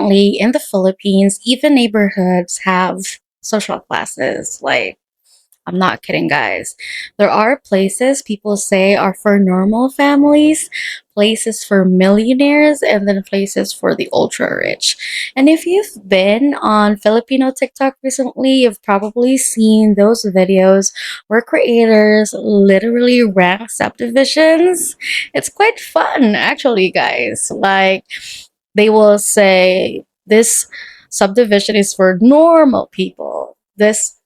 apparently in the Philippines, even neighborhoods have social classes. Like, I'm not kidding, guys. There are places people say are for normal families, places for millionaires, and then places for the ultra rich. And if you've been on Filipino TikTok recently, you've probably seen those videos where creators literally rank subdivisions. It's quite fun, actually, guys. Like, they will say this subdivision is for normal people. This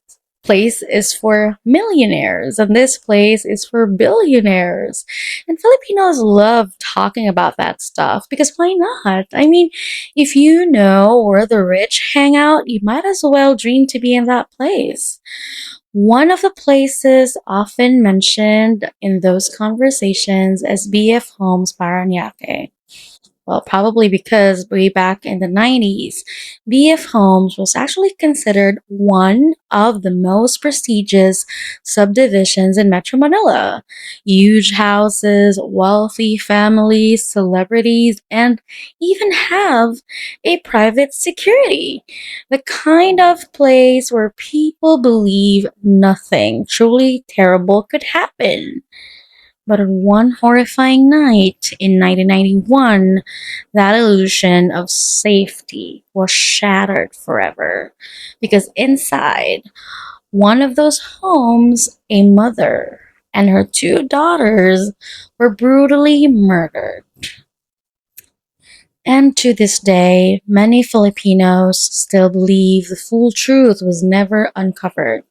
place is for millionaires and this place is for billionaires. And Filipinos love talking about that stuff because why not? I mean, if you know where the rich hang out, you might as well dream to be in that place. One of the places often mentioned in those conversations is BF Homes Parañaque. Well, probably because way back in the 90s, BF Homes was actually considered one of the most prestigious subdivisions in Metro Manila. Huge houses, wealthy families, celebrities, and even have a private security. The kind of place where people believe nothing truly terrible could happen. But on one horrifying night in 1991, that illusion of safety was shattered forever. Because inside one of those homes, a mother and her two daughters were brutally murdered. And to this day, many Filipinos still believe the full truth was never uncovered.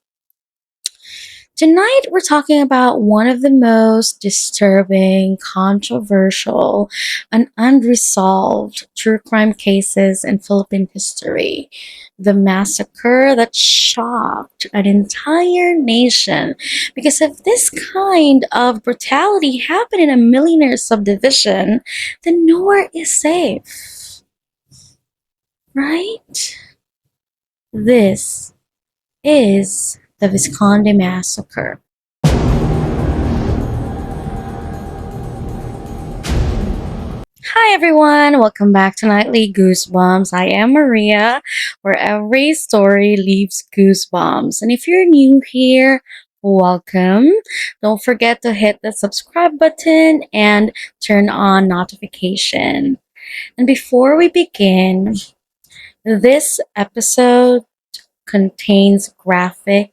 Tonight, we're talking about one of the most disturbing, controversial, and unresolved true crime cases in Philippine history. The massacre that shocked an entire nation. Because if this kind of brutality happened in a millionaire subdivision, then nowhere is safe. Right? This is the Vizconde Massacre. Hi everyone, welcome back to Nightly Goosebumps. I am Maria, where every story leaves goosebumps. And if you're new here, welcome. Don't forget to hit the subscribe button and turn on notification. And before we begin, this episode contains graphic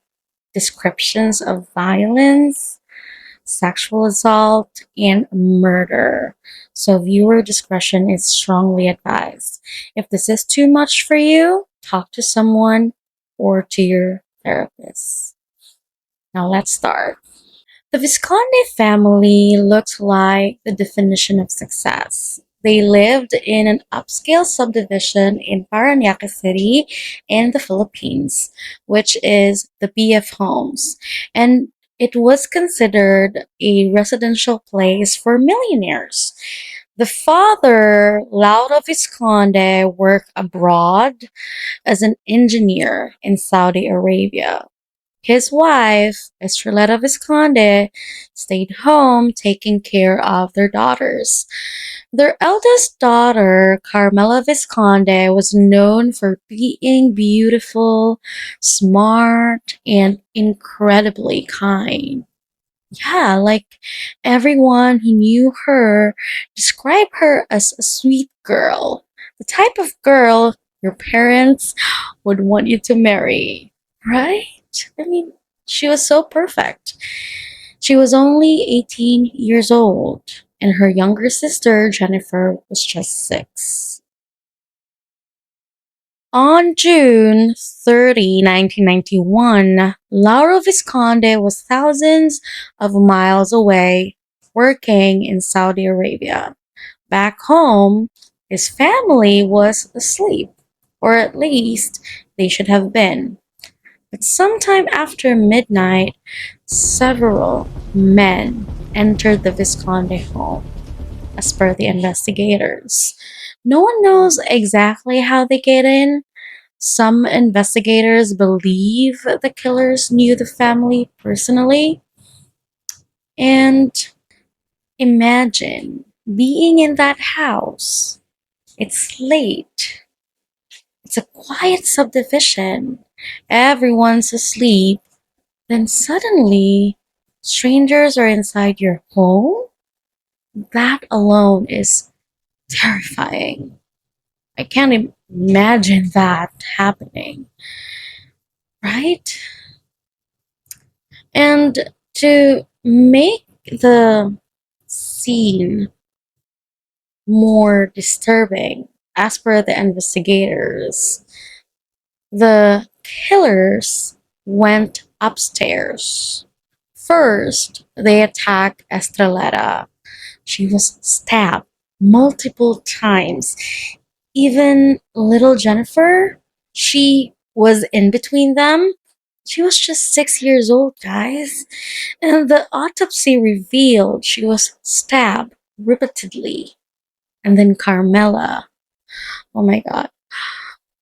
descriptions of violence, sexual assault, and murder. So viewer discretion is strongly advised. If this is too much for you, talk to someone or to your therapist. Now let's start. The Visconde family looked like the definition of success. They lived in an upscale subdivision in Parañaque City in the Philippines, which is the BF Homes. And it was considered a residential place for millionaires. The father, Lauro Visconde, worked abroad as an engineer in Saudi Arabia. His wife, Estrellita Vizconde, stayed home taking care of their daughters. Their eldest daughter, Carmela Vizconde, was known for being beautiful, smart, and incredibly kind. Yeah, like everyone who knew her described her as a sweet girl, the type of girl your parents would want you to marry, right? I mean, she was so perfect. She was only 18 years old, and her younger sister, Jennifer, was just 6. On June 30, 1991, Lauro Visconde was thousands of miles away working in Saudi Arabia. Back home, his family was asleep, or at least they should have been. But sometime after midnight, several men entered the Visconde home, as per the investigators. No one knows exactly how they get in. Some investigators believe the killers knew the family personally. And imagine being in that house. It's late. It's a quiet subdivision. Everyone's asleep. Then suddenly, strangers are inside your home? That alone is terrifying. I can't imagine that happening, right? And to make the scene more disturbing, as per the investigators, the killers went upstairs. First, they attacked Estrellita. She was stabbed multiple times. Even little Jennifer, she was in between them. She was just 6 years old, guys. And the autopsy revealed she was stabbed repeatedly. And then Carmela. Oh my god.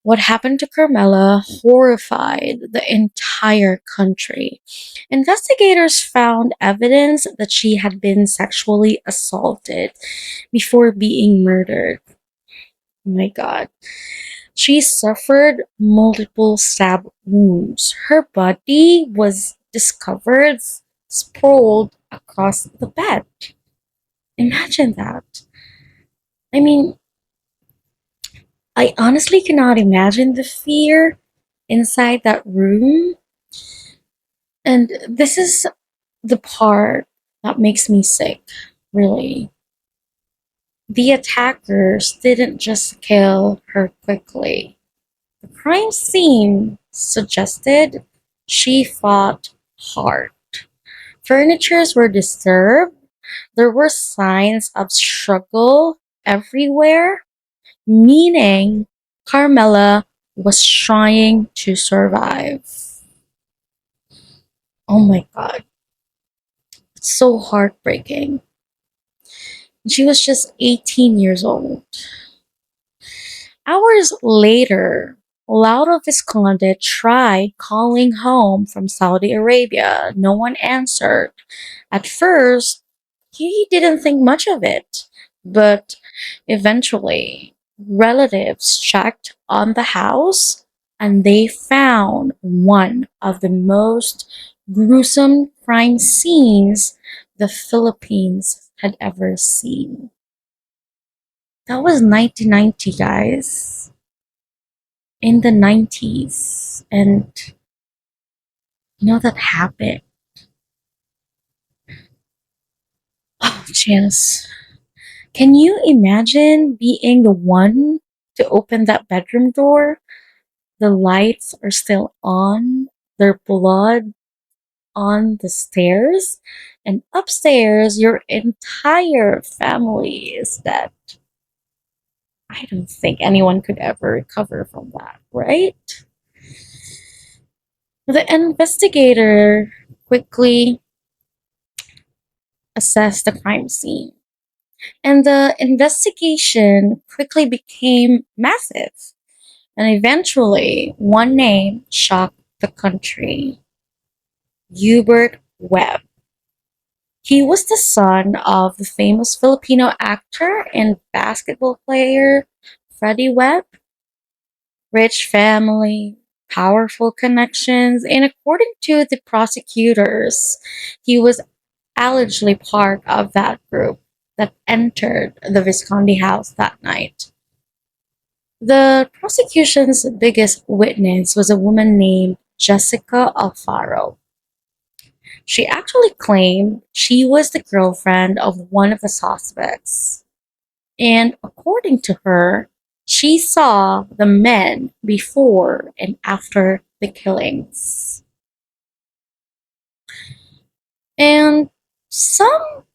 What happened to Carmela horrified the entire country. Investigators found evidence that she had been sexually assaulted before being murdered. Oh my god. She suffered multiple stab wounds. Her body was discovered sprawled across the bed. Imagine that. I mean, I honestly cannot imagine the fear inside that room. And this is the part that makes me sick, really. The attackers didn't just kill her quickly. The crime scene suggested she fought hard. Furnitures were disturbed. There were signs of struggle everywhere, meaning Carmela was trying to survive. Oh my god, it's so heartbreaking. She was just 18 years old. Hours later, Laura Visconde tried calling home from Saudi Arabia. No one answered. At first, he didn't think much of it, but eventually, relatives checked on the house and they found one of the most gruesome crime scenes the Philippines had ever seen. That was 1990, guys. In the 90s. And that happened. Oh, Janice. Can you imagine being the one to open that bedroom door? The lights are still on, there's blood on the stairs, and upstairs, your entire family is dead. I don't think anyone could ever recover from that, right? The investigator quickly assessed the crime scene, and the investigation quickly became massive. And eventually, one name shocked the country: Hubert Webb. He was the son of the famous Filipino actor and basketball player Freddie Webb. Rich family, powerful connections, and according to the prosecutors, he was allegedly part of that group that entered the Visconde house that night. The prosecution's biggest witness was a woman named Jessica Alfaro. She actually claimed she was the girlfriend of one of the suspects. And according to her, she saw the men before and after the killings. And some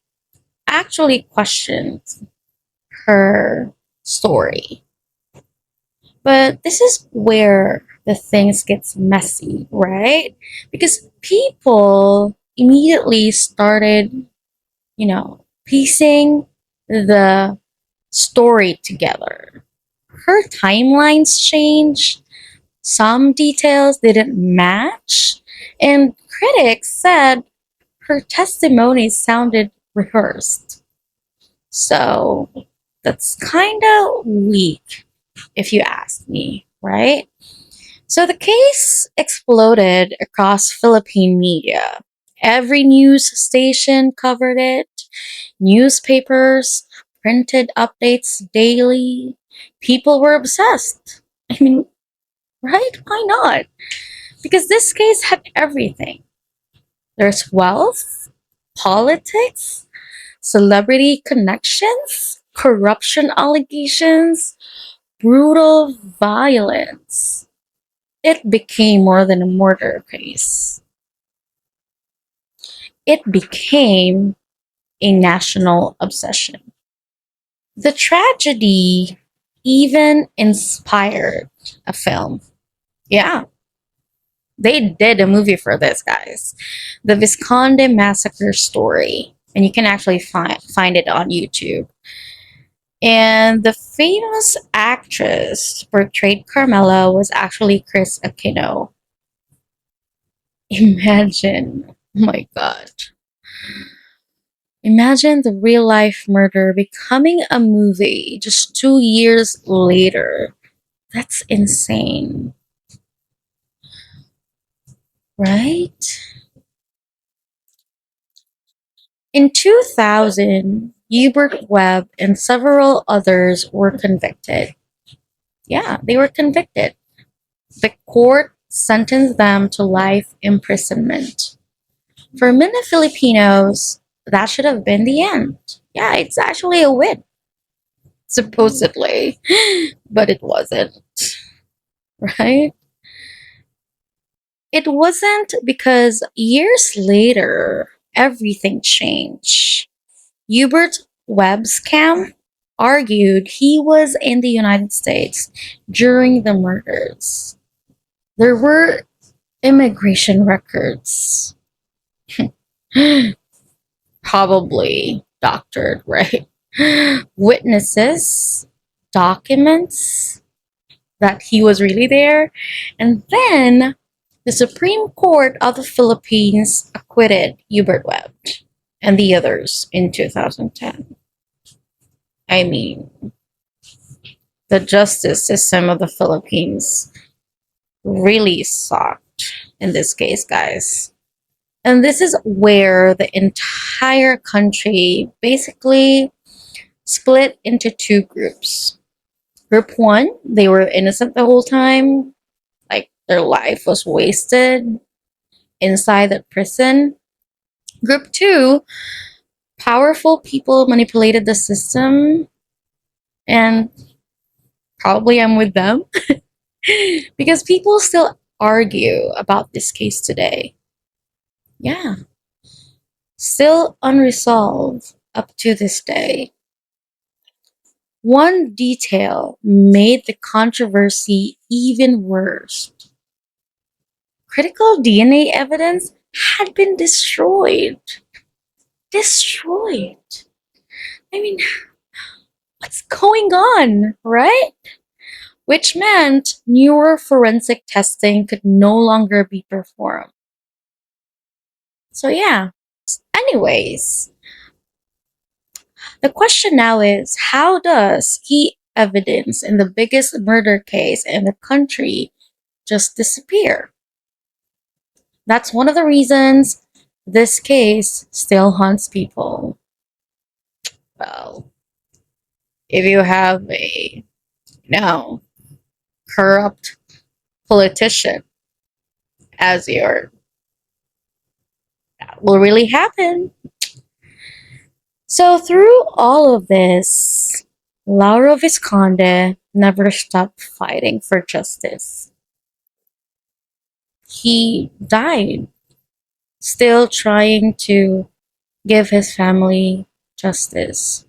actually questioned her story. But this is where the things gets messy, right? Because people immediately started, piecing the story together. Her timelines changed, some details didn't match, and critics said her testimony sounded rehearsed. So that's kind of weak, if you ask me. right? So the case exploded across Philippine media. Every news station covered it, newspapers printed updates daily. People were obsessed. I mean, right? Why not? Because this case had everything. There's wealth, politics, celebrity connections, corruption allegations, brutal violence. It became more than a murder case. It became a national obsession. The tragedy even inspired a film. Yeah, they did a movie for this, guys. The Vizconde Massacre story. And you can actually find it on YouTube. And the famous actress portrayed Carmela was actually Kris Aquino. Imagine. Oh my god. Imagine the real life murder becoming a movie just 2 years later. That's insane, right? In 2000, Hubert Webb and several others were convicted. Yeah, they were convicted. The court sentenced them to life imprisonment. For many Filipinos, that should have been the end. Yeah, it's actually a win, supposedly, but it wasn't, right? It wasn't because years later, everything changed. Hubert Webb's camp argued he was in the United States during the murders. There were immigration records, probably doctored, right? Witnesses, documents that he was really there. And then the Supreme Court of the Philippines acquitted Hubert Webb and the others in 2010. I mean, the justice system of the Philippines really sucked in this case, guys. And this is where the entire country basically split into two groups. Group one, they were innocent the whole time, like their life was wasted inside the prison. Group two, powerful people manipulated the system, and probably I'm with them because people still argue about this case today. Yeah, still unresolved up to this day. One detail made the controversy even worse. Critical DNA evidence had been destroyed. Destroyed. I mean, what's going on, right? Which meant newer forensic testing could no longer be performed. So, yeah. Anyways, the question now is how does key evidence in the biggest murder case in the country just disappear? That's one of the reasons this case still haunts people. Well, if you have a, corrupt politician as your, that will really happen. So through all of this, Lauro Visconde never stopped fighting for justice. He died still trying to give his family justice.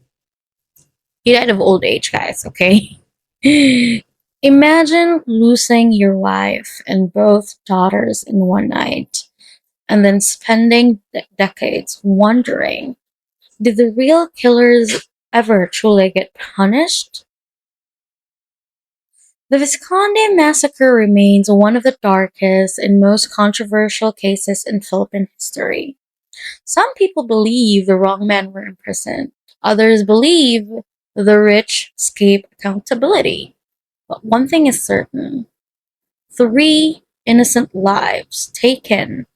He died of old age, guys, okay? Imagine losing your wife and both daughters in one night and then spending decades wondering, did the real killers ever truly get punished? The Vizconde Massacre remains one of the darkest and most controversial cases in Philippine history. Some people believe the wrong men were imprisoned. Others believe the rich escape accountability. But one thing is certain: three innocent lives taken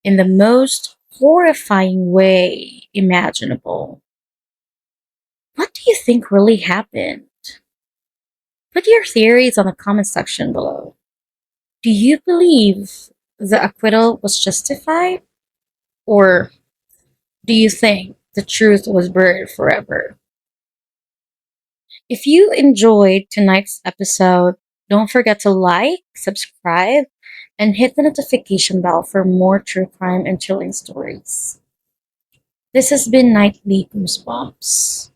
in the most horrifying way imaginable. What do you think really happened? Put your theories on the comment section below. Do you believe the acquittal was justified? Or do you think the truth was buried forever? If you enjoyed tonight's episode, don't forget to like, subscribe, and hit the notification bell for more true crime and chilling stories. This has been Nightly Goosebumps,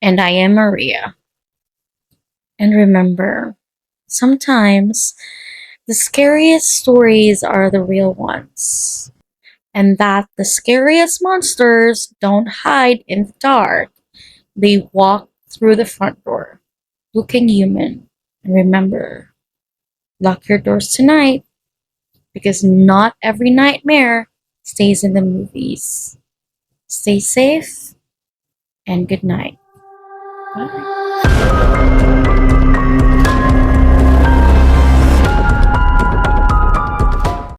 and I am Maria. And remember, sometimes the scariest stories are the real ones, and that the scariest monsters don't hide in the dark. They walk through the front door, looking human. And remember, lock your doors tonight, because not every nightmare stays in the movies. Stay safe and good night. Bye.